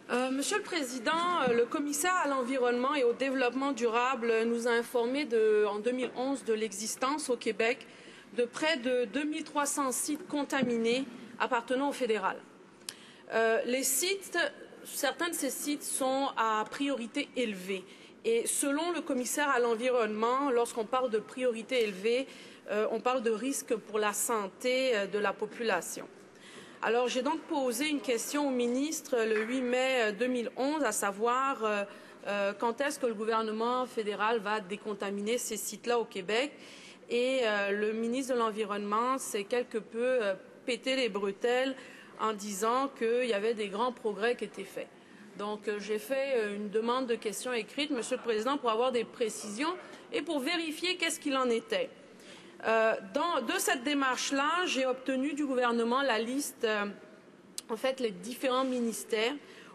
Monsieur le Président, le commissaire à l'environnement et au développement durable nous a informé en 2011 de l'existence au Québec de près de 2300 sites contaminés appartenant au fédéral. Certains de ces sites sont à priorité élevée. Et selon le commissaire à l'environnement, lorsqu'on parle de priorité élevée, on parle de risque pour la santé de la population. Alors, j'ai donc posé une question au ministre le 8 mai 2011, à savoir quand est-ce que le gouvernement fédéral va décontaminer ces sites-là au Québec. Et le ministre de l'Environnement s'est quelque peu pété les bretelles en disant qu'il y avait des grands progrès qui étaient faits. Donc, j'ai fait une demande de questions écrite, Monsieur le Président, pour avoir des précisions et pour vérifier qu'est-ce qu'il en était. De cette démarche-là, j'ai obtenu du gouvernement la liste, en fait, les différents ministères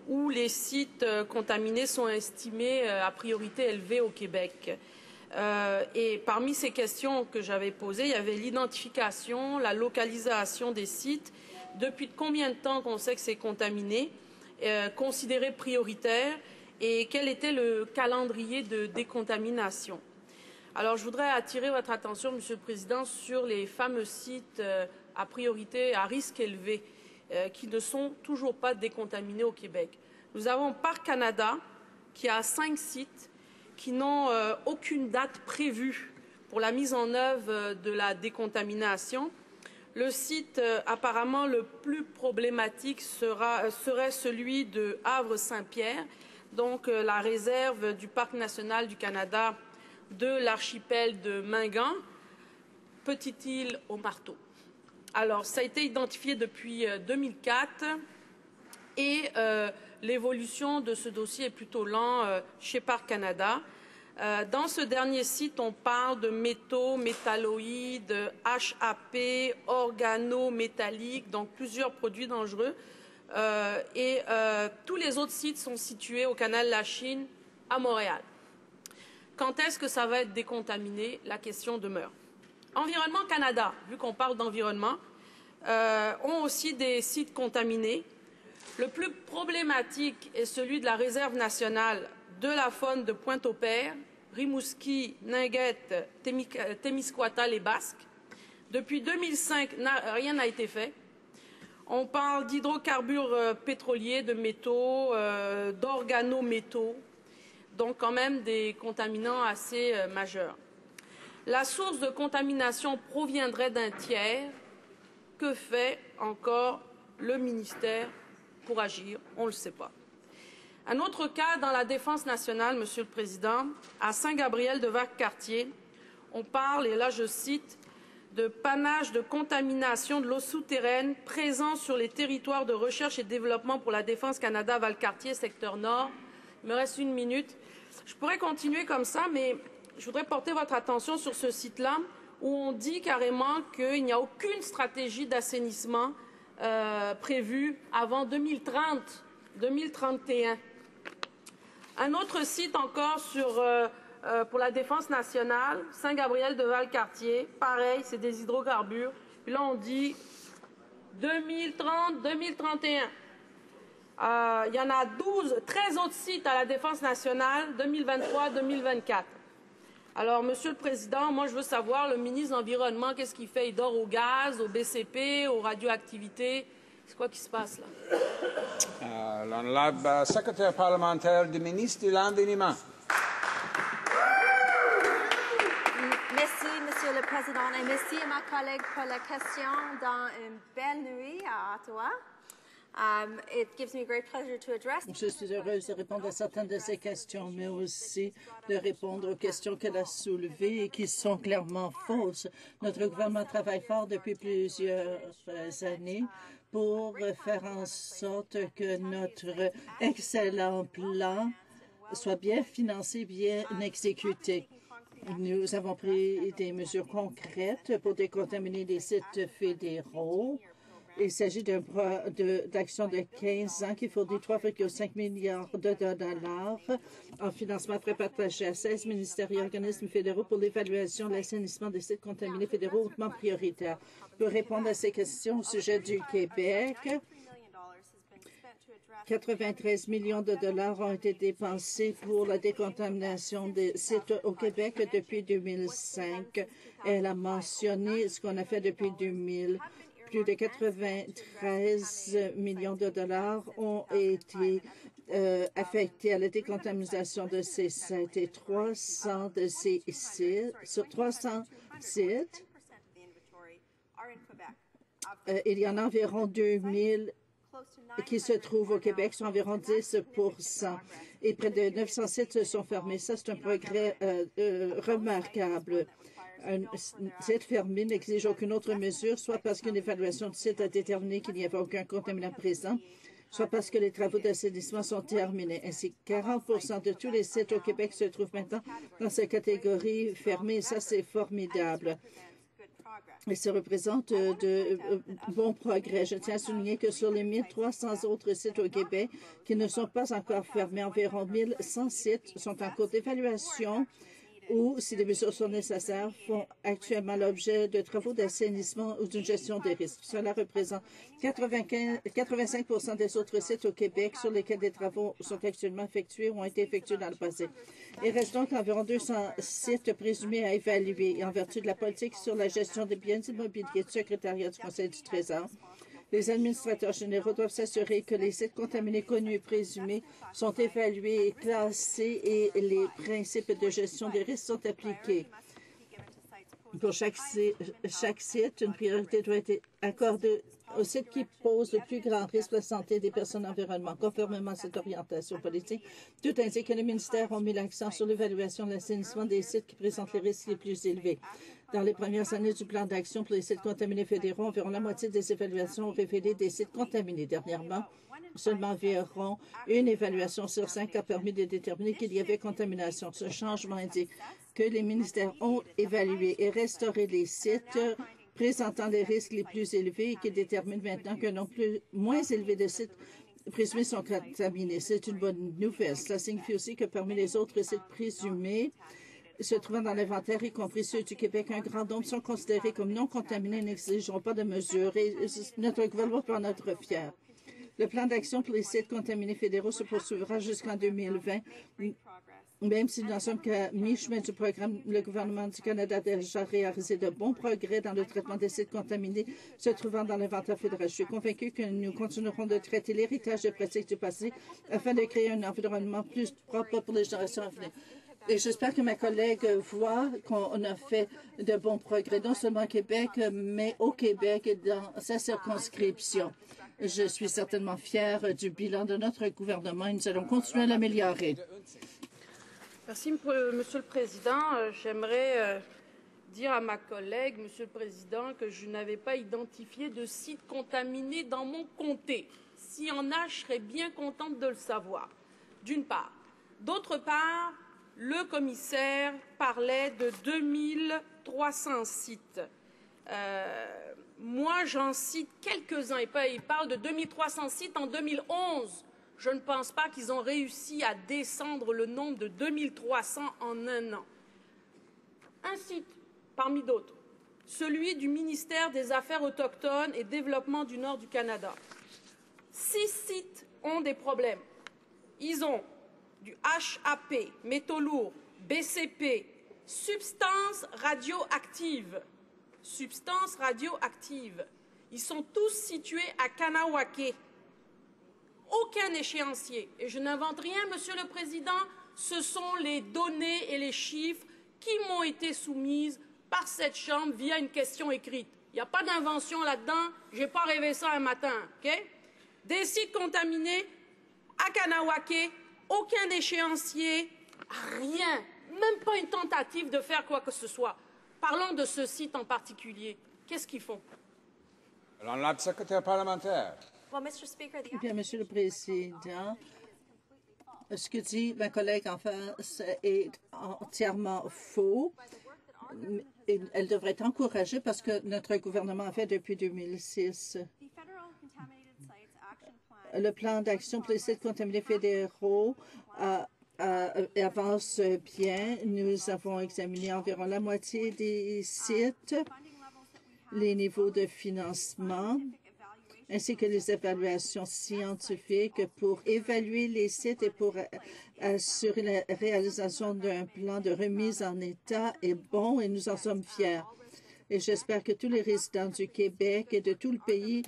où les sites contaminés sont estimés à priorité élevée au Québec. Et parmi ces questions que j'avais posées, il y avait l'identification, la localisation des sites, depuis combien de temps qu'on sait que c'est contaminé, considéré prioritaire, et quel était le calendrier de décontamination. Alors, je voudrais attirer votre attention, Monsieur le Président, sur les fameux sites à priorité, à risque élevé, qui ne sont toujours pas décontaminés au Québec. Nous avons Parc Canada, qui a 5 sites qui n'ont aucune date prévue pour la mise en œuvre de la décontamination. Le site apparemment le plus problématique serait celui de Havre-Saint-Pierre, donc la réserve du Parc national du Canada de l'archipel de Mingan, petite île au marteau. Alors, ça a été identifié depuis 2004 et l'évolution de ce dossier est plutôt lent chez Parc Canada. Dans ce dernier site, on parle de métaux, métalloïdes, HAP, organométalliques, donc plusieurs produits dangereux. Tous les autres sites sont situés au canal de la Chine, à Montréal. Quand est-ce que ça va être décontaminé? La question demeure. Environnement Canada, vu qu'on parle d'environnement, ont aussi des sites contaminés. Le plus problématique est celui de la réserve nationale de la faune de Pointe-au-Père, Rimouski, Ninguette, Témiscouata, les Basques. Depuis 2005, rien n'a été fait. On parle d'hydrocarbures pétroliers, de métaux, d'organométaux, donc quand même des contaminants assez majeurs. La source de contamination proviendrait d'un tiers. Que fait encore le ministère pour agir? On ne le sait pas. Un autre cas dans la Défense nationale, Monsieur le Président, à Saint-Gabriel-de-Valcartier, on parle, et là je cite, de panache de contamination de l'eau souterraine présent sur les territoires de recherche et développement pour la Défense Canada Valcartier, secteur nord. Il me reste 1 minute. Je pourrais continuer comme ça, mais je voudrais porter votre attention sur ce site-là où on dit carrément qu'il n'y a aucune stratégie d'assainissement prévue avant 2030-2031. Un autre site encore pour la Défense nationale, Saint-Gabriel-de-Valcartier, pareil, c'est des hydrocarbures. Puis là, on dit 2030-2031. Il y en a 13 autres sites à la Défense nationale, 2023-2024. Alors, Monsieur le Président, moi, je veux savoir, le ministre de l'Environnement, qu'est-ce qu'il fait? Il dort au gaz, au BCP, aux radioactivités? C'est quoi qui se passe, là? L'honorable secrétaire parlementaire du ministre de l'Environnement. Merci, Monsieur le Président, et merci à ma collègue pour la question dans une belle nuit à Ottawa. It gives me great pleasure to address. Je suis heureuse de répondre à certaines de ces questions, mais aussi de répondre aux questions qu'elle a soulevées et qui sont clairement fausses. Notre gouvernement travaille fort depuis plusieurs années pour faire en sorte que notre excellent plan soit bien financé, bien exécuté. Nous avons pris des mesures concrètes pour décontaminer les sites fédéraux. Il s'agit d'action de 15 ans qui fournit 3,5 milliards de dollars en financement prépartagé à 16 ministères et organismes fédéraux pour l'évaluation de l'assainissement des sites contaminés fédéraux hautement prioritaires. Pour répondre à ces questions au sujet du Québec, 93 millions de dollars ont été dépensés pour la décontamination des sites au Québec depuis 2005. Elle a mentionné ce qu'on a fait depuis 2000. Plus de 93 millions de dollars ont été affectés à la décontamination de ces sites et 300 de ces sites, sur 300 sites, il y en a environ 2000 qui se trouvent au Québec, sont environ 10 et près de 900 sites sont fermés. Ça, c'est un progrès remarquable. Un site fermé n'exige aucune autre mesure, soit parce qu'une évaluation du site a déterminé qu'il n'y avait aucun contaminant présent, soit parce que les travaux d'assainissement sont terminés. Ainsi, 40 de tous les sites au Québec se trouvent maintenant dans cette catégorie fermée. Et ça, c'est formidable. Et ça représente de bons progrès. Je tiens à souligner que sur les 1300 autres sites au Québec qui ne sont pas encore fermés, environ 1100 sites sont en cours d'évaluation ou, si des mesures sont nécessaires, font actuellement l'objet de travaux d'assainissement ou d'une gestion des risques. Cela représente 85 des autres sites au Québec sur lesquels des travaux sont actuellement effectués ou ont été effectués dans le passé. Il reste donc environ 200 sites présumés à évaluer. Et en vertu de la politique sur la gestion des biens immobiliers du secrétariat du Conseil du Trésor, les administrateurs généraux doivent s'assurer que les sites contaminés connus et présumés sont évalués et classés et les principes de gestion des risques sont appliqués. Pour chaque site, une priorité doit être accordée aux sites qui posent le plus grand risque pour la santé des personnes et l'environnement. Conformément à cette orientation politique, tout indique que les ministères ont mis l'accent sur l'évaluation de l'assainissement des sites qui présentent les risques les plus élevés. Dans les premières années du plan d'action pour les sites contaminés fédéraux, environ la moitié des évaluations ont révélé des sites contaminés. Dernièrement, seulement environ une évaluation sur 5 a permis de déterminer qu'il y avait contamination. Ce changement indique que les ministères ont évalué et restauré les sites présentant les risques les plus élevés et qui déterminent maintenant qu'un nombre moins élevé de sites présumés sont contaminés. C'est une bonne nouvelle. Cela signifie aussi que parmi les autres sites présumés se trouvant dans l'inventaire, y compris ceux du Québec, un grand nombre sont considérés comme non contaminés et n'exigeront pas de mesures. Et notre gouvernement peut en être fier. Le plan d'action pour les sites contaminés fédéraux se poursuivra jusqu'en 2020. Même si nous n'en sommes qu'à mi-chemin du programme, le gouvernement du Canada a déjà réalisé de bons progrès dans le traitement des sites contaminés se trouvant dans l'inventaire fédéral. Je suis convaincu que nous continuerons de traiter l'héritage des pratiques du passé afin de créer un environnement plus propre pour les générations à venir. Et j'espère que ma collègue voit qu'on a fait de bons progrès, non seulement au Québec, mais au Québec et dans sa circonscription. Je suis certainement fière du bilan de notre gouvernement et nous allons continuer à l'améliorer. Merci, Monsieur le Président. J'aimerais dire à ma collègue, Monsieur le Président, que je n'avais pas identifié de site contaminé dans mon comté. S'il y en a, je serais bien contente de le savoir, d'une part. D'autre part, le commissaire parlait de 2300 sites. Moi, j'en cite quelques-uns. Il parle de 2300 sites en 2011. Je ne pense pas qu'ils ont réussi à descendre le nombre de 2300 en un an. Un site parmi d'autres, celui du ministère des Affaires autochtones et Développement du Nord du Canada. 6 sites ont des problèmes. Ils ont du HAP, métaux lourds, BCP, substances radioactives. Substances radioactives. Ils sont tous situés à Kahnawake. Aucun échéancier. Et je n'invente rien, Monsieur le Président, ce sont les données et les chiffres qui m'ont été soumises par cette Chambre via une question écrite. Il n'y a pas d'invention là-dedans, je n'ai pas rêvé ça un matin. Okay? Des sites contaminés à Kahnawake, aucun échéancier, rien, même pas une tentative de faire quoi que ce soit. Parlons de ce site en particulier. Qu'est-ce qu'ils font? L'honorable secrétaire parlementaire. Eh bien, Monsieur le Président, ce que dit ma collègue en face est entièrement faux. Elle devrait être encouragée parce que notre gouvernement a fait depuis 2006. Le plan d'action pour les sites contaminés fédéraux avance bien. Nous avons examiné environ la moitié des sites, les niveaux de financement ainsi que les évaluations scientifiques pour évaluer les sites et pour assurer la réalisation d'un plan de remise en état est bon et nous en sommes fiers. Et j'espère que tous les résidents du Québec et de tout le pays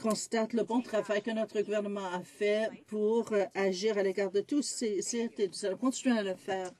constatent le bon travail que notre gouvernement a fait pour agir à l'égard de tous ces sites et nous allons continuer à le faire.